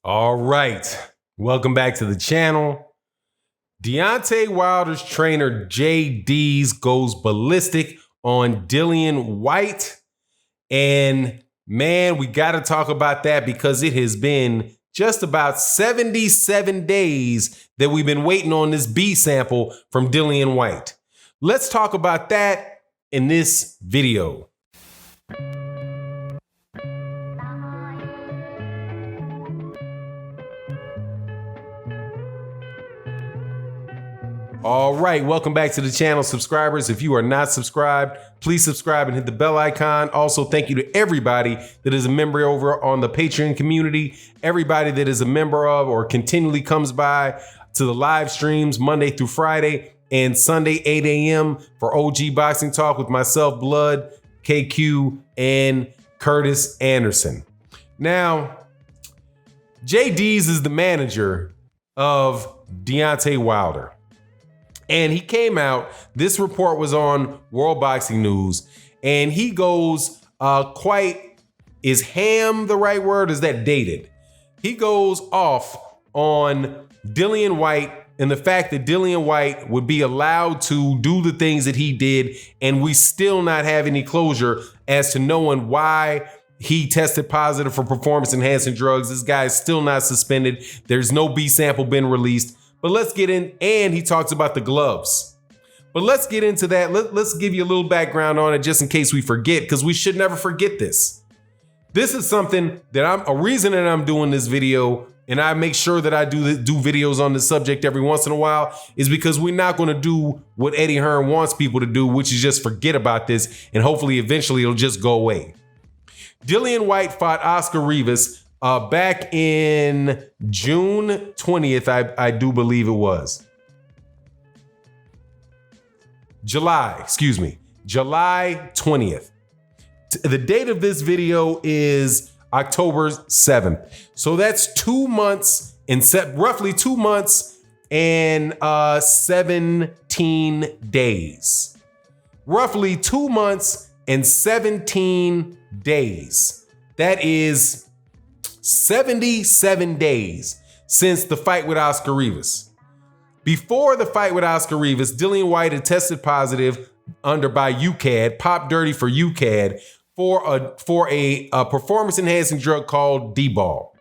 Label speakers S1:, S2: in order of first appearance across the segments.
S1: All right. Welcome back to the channel. Deontay Wilder's trainer JD's goes ballistic on Dillian Whyte. And man, we got to talk about that because it has been just about 77 days that we've been waiting on this B sample from Dillian Whyte. Let's talk about that in this video. All right, welcome back to the channel, subscribers. If you are not subscribed, please subscribe and hit the bell icon. Also, thank you to everybody that is a member over on the Patreon community, everybody that is a member of or continually comes by to the live streams Monday through Friday and Sunday, 8 a.m. for OG Boxing Talk with myself, Blood, KQ, and Curtis Anderson. Now, JD's is the manager of Deontay Wilder. And he came out, this report was on World Boxing News, and he goes is ham the right word? Is that dated? He goes off on Dillian Whyte and the fact that Dillian Whyte would be allowed to do the things that he did, and we still not have any closure as to knowing why he tested positive for performance-enhancing drugs. This guy is still not suspended. There's no B sample been released. But let's get in, and he talks about the gloves. But let's get into that. Let's give you a little background on it just in case we forget, because we should never forget this. This is something that a reason that I'm doing this video, and I make sure that I do videos on this subject every once in a while, is because we're not going to do what Eddie Hearn wants people to do, which is just forget about this, and hopefully eventually it'll just go away. Dillian Whyte fought Oscar Rivas back in June 20th, I do believe it was. July 20th. The date of this video is October 7th. So that's 2 months and roughly 2 months and 17 days. Roughly 2 months and 17 days. That is 77 days since the fight with Oscar Rivas. Before the fight with Oscar Rivas, Dillian Whyte had tested positive by UCAD, popped dirty for UCAD, for a performance-enhancing drug called D-bol.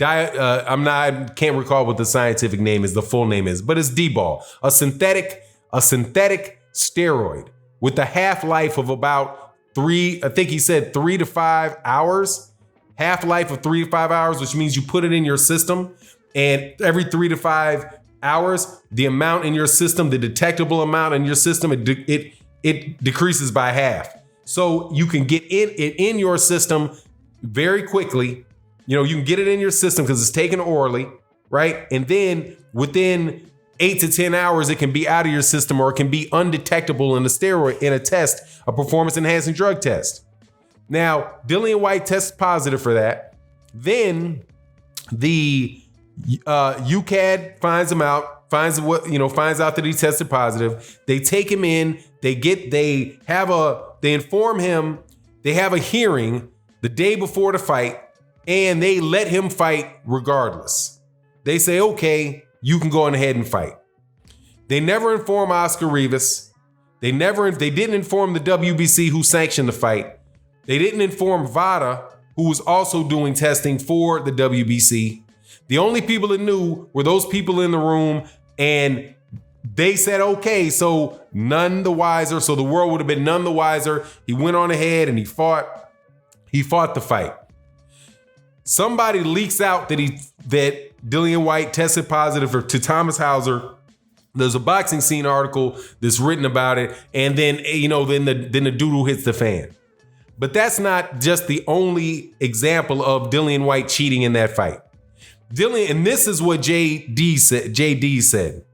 S1: I can't recall what the scientific name is, the full name is, but it's D-bol, a synthetic steroid with a half-life of about 3 to 5 hours. Half-life of 3 to 5 hours, which means you put it in your system, and every 3 to 5 hours, the amount in your system, the detectable amount in your system, it decreases by half. So you can get it in your system very quickly. You know, you can get it in your system because it's taken orally, right? And then within 8 to 10 hours, it can be out of your system, or it can be undetectable in a test, a performance-enhancing drug test. Now, Dillian Whyte tests positive for that. Then the UCAD finds him out, finds out that he tested positive. They take him in. They inform him. They have a hearing the day before the fight, and they let him fight regardless. They say, okay, you can go on ahead and fight. They never inform Oscar Rivas. They didn't inform the WBC who sanctioned the fight. They didn't inform VADA, who was also doing testing for the WBC. The only people that knew were those people in the room, and they said, okay, so none the wiser. So the world would have been none the wiser. He went on ahead and he fought the fight. Somebody leaks out that Dillian Whyte tested positive to Thomas Hauser. There's a Boxing Scene article that's written about it, and then the doodle hits the fan. But that's not just the only example of Dillian Whyte cheating in that fight. And this is what JD said.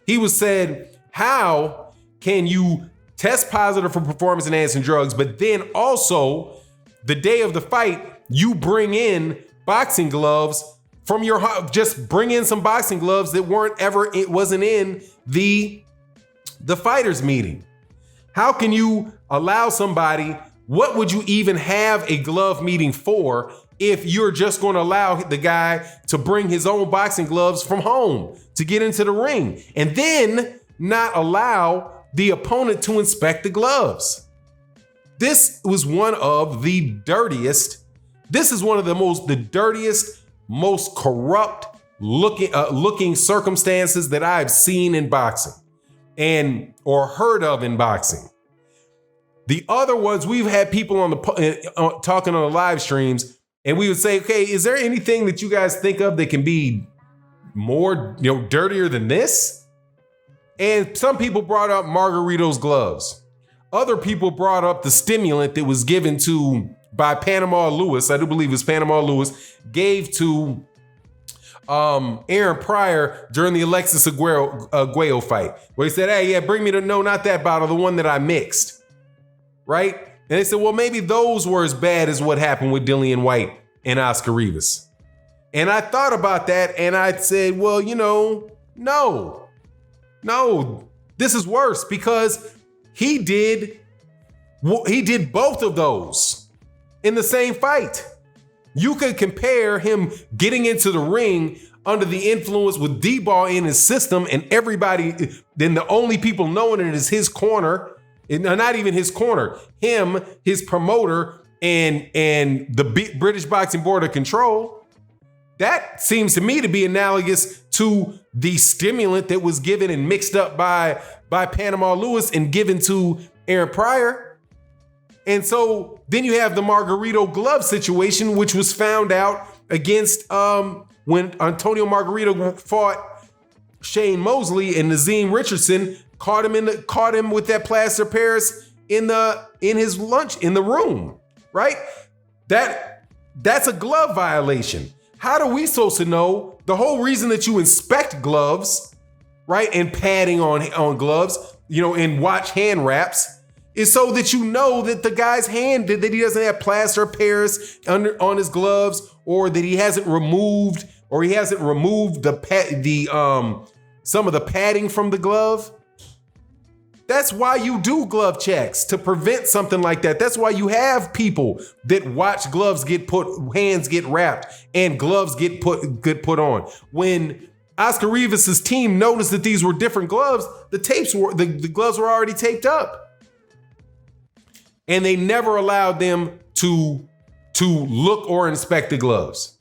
S1: He said, how can you test positive for performance-enhancing drugs, but then also the day of the fight, you bring in boxing gloves from your house? Just bring in some boxing gloves that wasn't in the fighters meeting. How can you allow somebody? What would you even have a glove meeting for if you're just going to allow the guy to bring his own boxing gloves from home to get into the ring and then not allow the opponent to inspect the gloves. This was one of the dirtiest. This is one of the dirtiest, most corrupt looking circumstances that I've seen in boxing or heard of in boxing. The other ones, we've had people talking on the live streams, and we would say, okay, is there anything that you guys think of that can be more, dirtier than this? And some people brought up Margarito's gloves. Other people brought up the stimulant that was given by Panama Lewis. I do believe it was Panama Lewis gave to Aaron Pryor during the Alexis Arguello fight, where he said, hey, yeah, bring me not that bottle, the one that I mixed. Right? And they said, well, maybe those were as bad as what happened with Dillian Whyte and Oscar Rivas. And I thought about that and I said, well, no, this is worse because he did both of those in the same fight. You could compare him getting into the ring under the influence with D-ball in his system and everybody, then the only people knowing it is his corner. Not even his corner, him, his promoter, and the British Boxing Board of Control. That seems to me to be analogous to the stimulant that was given and mixed up by Panama Lewis and given to Aaron Pryor. And so then you have the Margarito glove situation, which was found out against when Antonio Margarito fought Shane Mosley and Nazim Richardson. Caught him with that plaster Paris in his lunch in the room, right? That's a glove violation. How are we supposed to know? The whole reason that you inspect gloves, right, and padding on gloves, and watch hand wraps, is so that you know that the guy's hand, that he doesn't have plaster Paris on his gloves, or that he hasn't removed some of the padding from the glove. That's why you do glove checks, to prevent something like that. That's why you have people that watch hands get wrapped and gloves get put on. When Oscar Rivas' team noticed that these were different gloves, the gloves were already taped up. And they never allowed them to look or inspect the gloves.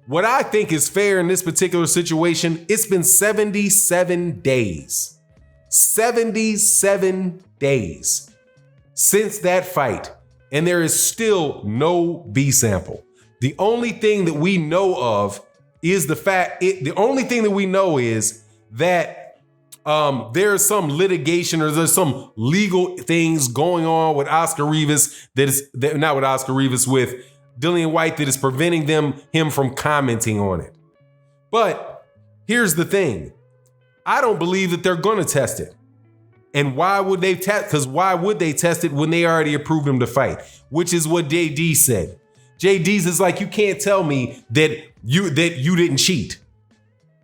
S1: What I think is fair in this particular situation, it's been 77 days. 77 days since that fight, and there is still no B sample. The only thing that we know of is the only thing that we know is that there's some litigation or there's some legal things going on with Oscar Rivas with Dillian Whyte that is preventing him from commenting on it. But here's the thing. I don't believe that they're going to test it. And why would they test? Because why would they test it when they already approved him to fight? Which is what JD said. JD's is like, you can't tell me that you didn't cheat.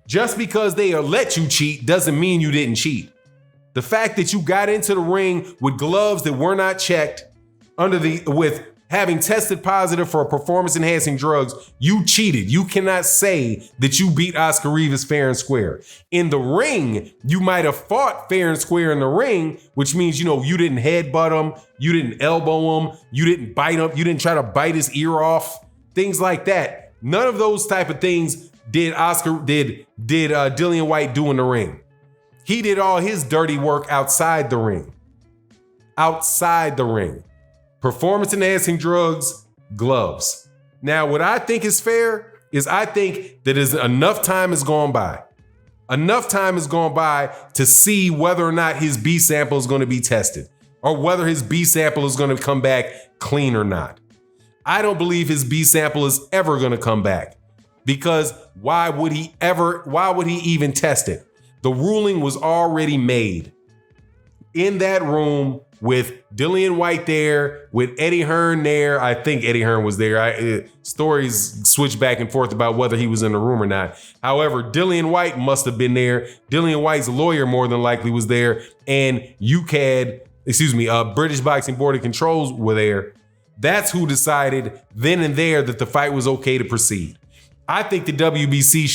S1: Just because they let you cheat doesn't mean you didn't cheat. The fact that you got into the ring with gloves that were not checked with having tested positive for performance-enhancing drugs, you cheated. You cannot say that you beat Oscar Rivas fair and square. In the ring, you might have fought fair and square in the ring, which means, you didn't headbutt him, you didn't elbow him, you didn't bite him, you didn't try to bite his ear off, things like that. None of those type of things did Dillian Whyte do in the ring. He did all his dirty work outside the ring. Outside the ring. Performance-enhancing drugs, gloves. Now, what I think is fair is I think that enough time has gone by. Enough time has gone by to see whether or not his B sample is going to be tested or whether his B sample is going to come back clean or not. I don't believe his B sample is ever going to come back because why would he even test it? The ruling was already made in that room with Dillian Whyte there, with Eddie Hearn there. I think Eddie Hearn was there. Stories switch back and forth about whether he was in the room or not. However, Dillian Whyte must have been there. Dillian Whyte's lawyer more than likely was there. And British Boxing Board of Controls were there. That's who decided then and there that the fight was okay to proceed. I think the WBC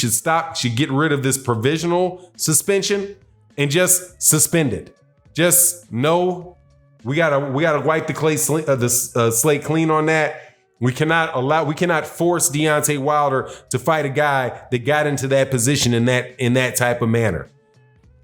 S1: should get rid of this provisional suspension and just suspend it. Just no, we gotta wipe the slate clean on that. We cannot force Deontay Wilder to fight a guy that got into that position in that type of manner.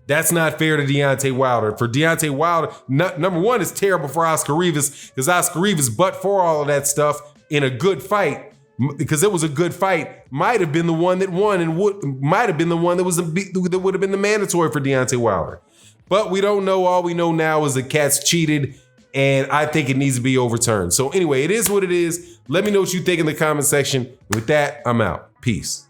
S1: That's not fair to Deontay Wilder. For Deontay Wilder, number one, it's terrible for Oscar Rivas because Oscar Rivas, but for all of that stuff in a good fight, because it was a good fight, might have been the one that won and might have been the one that would have been the mandatory for Deontay Wilder. But we don't know. All we know now is the cat's cheated, and I think it needs to be overturned. So anyway, it is what it is. Let me know what you think in the comment section. With that, I'm out. Peace.